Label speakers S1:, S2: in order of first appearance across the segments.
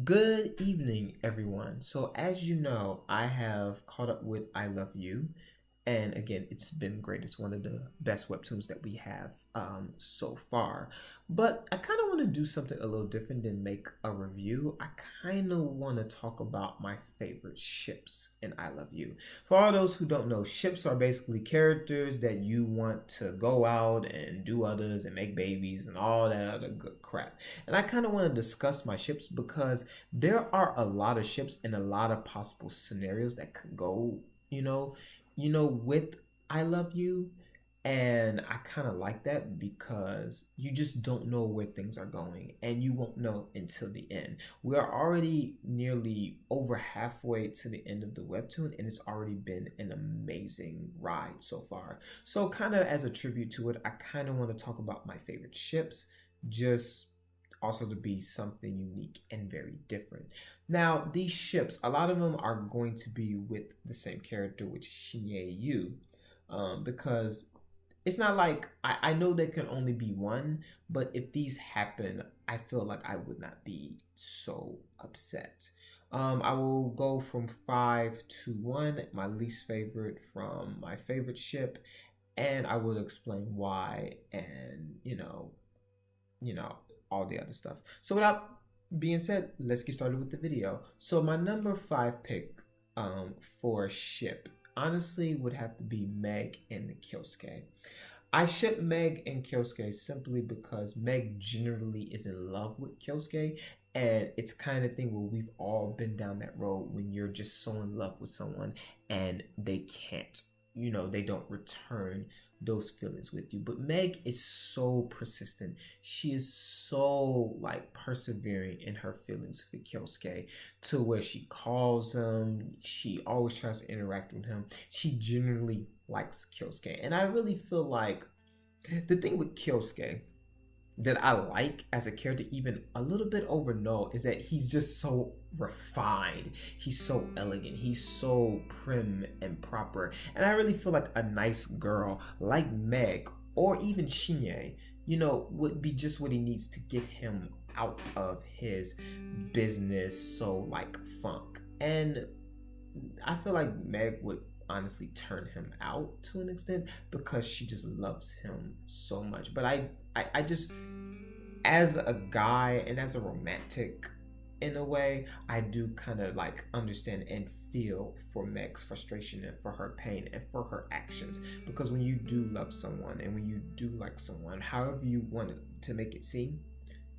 S1: Good evening, everyone. So, as you know, I have caught up with I Love You. And again, it's been great. It's one of the best webtoons that we have so far. But I kind of want to do something a little different than make a review. I kind of want to talk about my favorite ships in I Love You. For all those who don't know, ships are basically characters that you want to go out and do others and make babies and all that other good crap. And I kind of want to discuss my ships because there are a lot of ships and a lot of possible scenarios that could go, with I Love You. And I kind of like that because you just don't know where things are going and you won't know until the end. We are already nearly over halfway to the end of the webtoon and it's already been an amazing ride so far. So kind of as a tribute to it, I kind of want to talk about my favorite ships, just also to be something unique and very different. Now, these ships, a lot of them are going to be with the same character, which is Shinye because it's not like I know there can only be one, but if these happen, I feel like I would not be so upset. I will go from five to one, my least favorite from my favorite ship, and I will explain why and all the other stuff. So without being said, let's get started with the video. So my number five pick for ship honestly would have to be Meg and Kyosuke. I ship Meg and Kyosuke simply because Meg generally is in love with Kyosuke, and it's kind of thing where we've all been down that road when you're just so in love with someone and they can't, they don't return those feelings with you. But Meg is so persistent. She is so like persevering in her feelings for Kyosuke to where she calls him. She always tries to interact with him. She genuinely likes Kyosuke. And I really feel like the thing with Kyosuke that I like as a character even a little bit over Noel is that he's just so refined. He's so elegant. He's so prim and proper. And I really feel like a nice girl like Meg or even Shinye, would be just what he needs to get him out of his business so like funk. And I feel like Meg would honestly turn him out to an extent because she just loves him so much. But I just, as a guy and as a romantic in a way, I do kind of like understand and feel for Meg's frustration and for her pain and for her actions, because when you do love someone and when you do like someone, however you want to make it seem,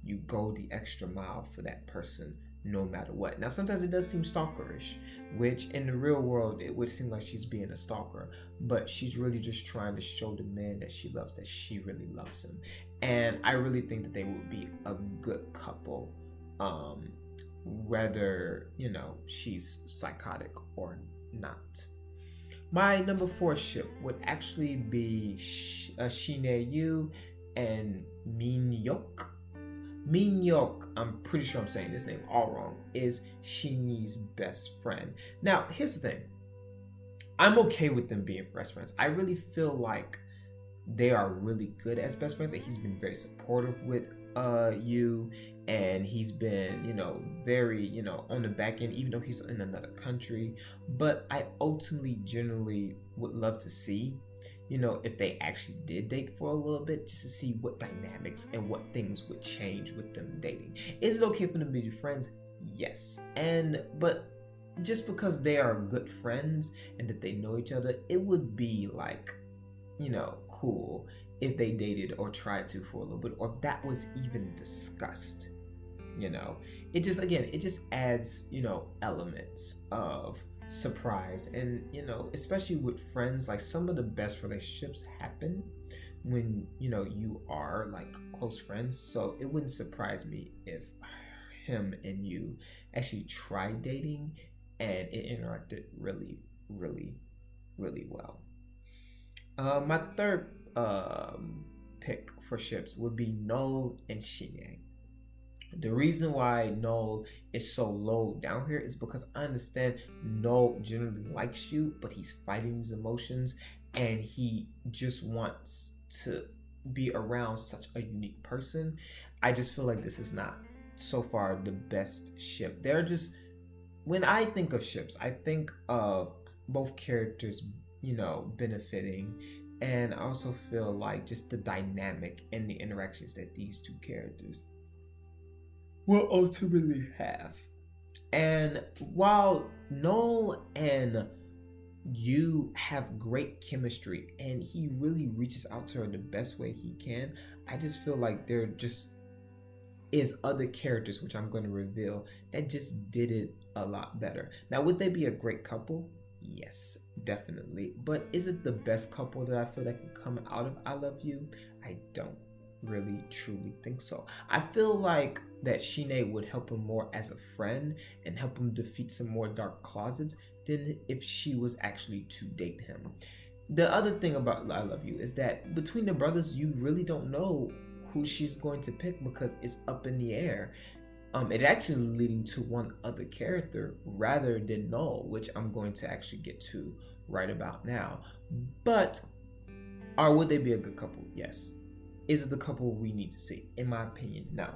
S1: you go the extra mile for that person no matter what. Now, sometimes it does seem stalkerish, which in the real world, it would seem like she's being a stalker, but she's really just trying to show the man that she loves that she really loves him. And I really think that they would be a good couple, whether, she's psychotic or not. My number four ship would actually be Shinye and Minyok. Minyok, I'm pretty sure I'm saying this name all wrong, is Shinye's best friend. Now, here's the thing. I'm okay with them being best friends. I really feel like they are really good as best friends, and he's been very supportive with you, and he's been, very, on the back end, even though he's in another country. But I ultimately generally would love to see, if they actually did date for a little bit, just to see what dynamics and what things would change with them dating. Is it okay for them to be friends? Yes. But just because they are good friends and that they know each other, it would be like, cool if they dated or tried to for a little bit, or if that was even discussed. It just adds, elements of surprise. And especially with friends, like some of the best relationships happen when you are like close friends. So it wouldn't surprise me if him and you actually tried dating and it interacted really, really, really well. My third pick for ships would be Noel and Shinye. The reason why Noel is so low down here is because I understand Noel generally likes you, but he's fighting his emotions and he just wants to be around such a unique person. I just feel like this is not so far the best ship. They're just, when I think of ships, I think of both characters, benefiting, and I also feel like just the dynamic and the interactions that these two characters will ultimately have. And while Noel and you have great chemistry and he really reaches out to her the best way he can, I just feel like there just is other characters, which I'm going to reveal, that just did it a lot better. Now, would they be a great couple? Yes, definitely. But is it the best couple that I feel that can come out of I Love You? I don't really truly think so. I feel like that Shine would help him more as a friend and help him defeat some more dark closets than if she was actually to date him. The other thing about I Love You is that between the brothers, you really don't know who she's going to pick because it's up in the air. It actually leading to one other character rather than Noel, which I'm going to actually get to right about now. But would they be a good couple? Yes. Is it the couple we need to see? In my opinion, no.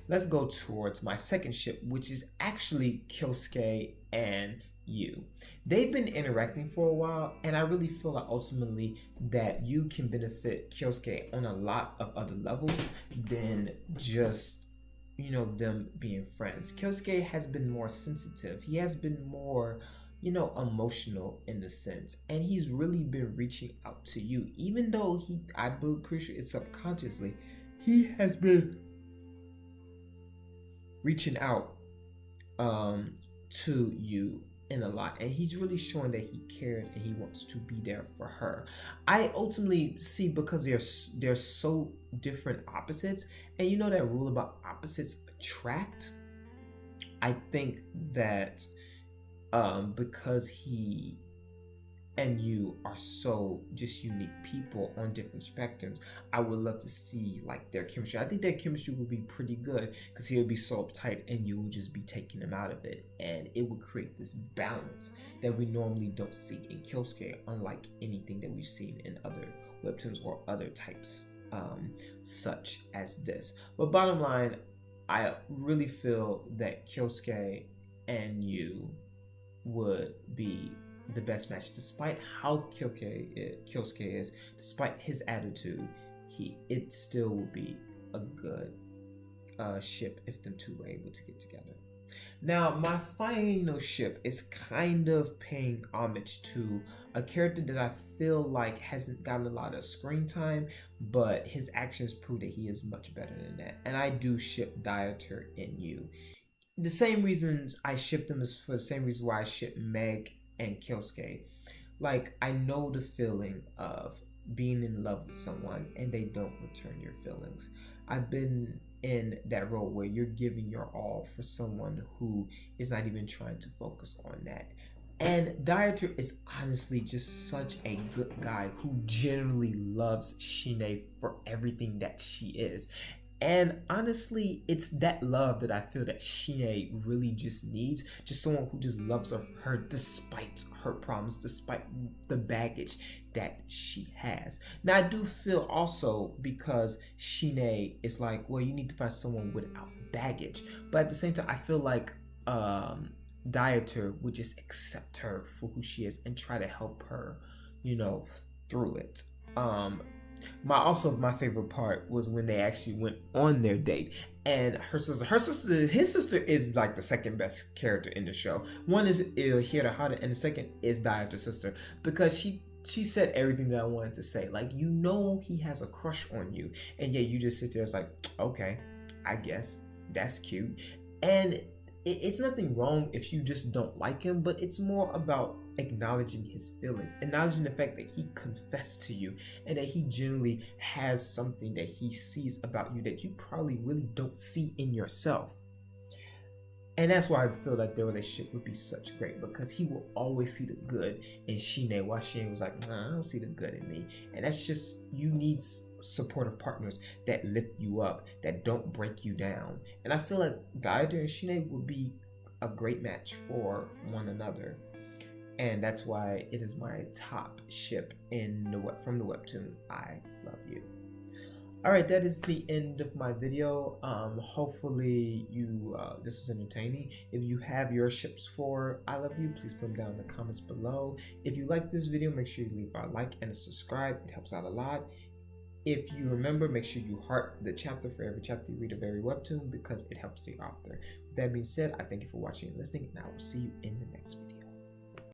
S1: Let's go towards my second ship, which is actually Kyosuke and Yoo. They've been interacting for a while, and I really feel like ultimately that you can benefit Kyosuke on a lot of other levels than just them being friends. Kyosuke has been more sensitive. He has been more emotional in the sense, and he's really been reaching out to you, even though I'm pretty sure it's subconsciously, he has been reaching out to you in a lot, and he's really showing that he cares and he wants to be there for her. I ultimately see, because they're so different opposites, and you know that rule about opposites attract. I think that because he and you are so just unique people on different spectrums, I would love to see like their chemistry. I think their chemistry would be pretty good because he would be so uptight and you would just be taking him out of it, and it would create this balance that we normally don't see in Kyosuke, unlike anything that we've seen in other webtoons or other types such as this. But bottom line, I really feel that Kyosuke and you would be the best match, despite how Kyosuke is, despite his attitude. It still would be a good ship if them two were able to get together. Now, my final ship is kind of paying homage to a character that I feel like hasn't gotten a lot of screen time, but his actions prove that he is much better than that. And I do ship Dieter and you. The same reasons I ship them is for the same reason why I ship Meg and Kyosuke. Like, I know the feeling of being in love with someone and they don't return your feelings. I've been in that role where you're giving your all for someone who is not even trying to focus on that. And Dieter is honestly just such a good guy who genuinely loves Shine for everything that she is. And honestly, it's that love that I feel that Shine really just needs. Just someone who just loves her despite her problems, despite the baggage that she has. Now, I do feel also, because Shine is like, well, you need to find someone without baggage. But at the same time, I feel like Dieter would just accept her for who she is and try to help her, through it. My favorite part was when they actually went on their date, and his sister is like the second best character in the show. One is Hirahara, and the second is Dieter's sister, because she said everything that I wanted to say. Like, he has a crush on you, and yet you just sit there, it's like, okay, I guess that's cute. And it's nothing wrong if you just don't like him, but it's more about acknowledging his feelings, acknowledging the fact that he confessed to you and that he genuinely has something that he sees about you that you probably really don't see in yourself. And that's why I feel like their relationship would be such great, because he will always see the good in Shine, while Shine was like, nah, I don't see the good in me. And that's just, you need supportive partners that lift you up, that don't break you down. And I feel like Dieter and Shine would be a great match for one another. And that's why it is my top ship from the webtoon I Love You. All right, that is the end of my video. Hopefully you this was entertaining. If you have your ships for I Love You, please put them down in the comments below. If you like this video, make sure you leave a like and a subscribe. It helps out a lot. If you remember, make sure you heart the chapter for every chapter you read of every webtoon because it helps the author. With that being said, I thank you for watching and listening, and I will see you in the next video.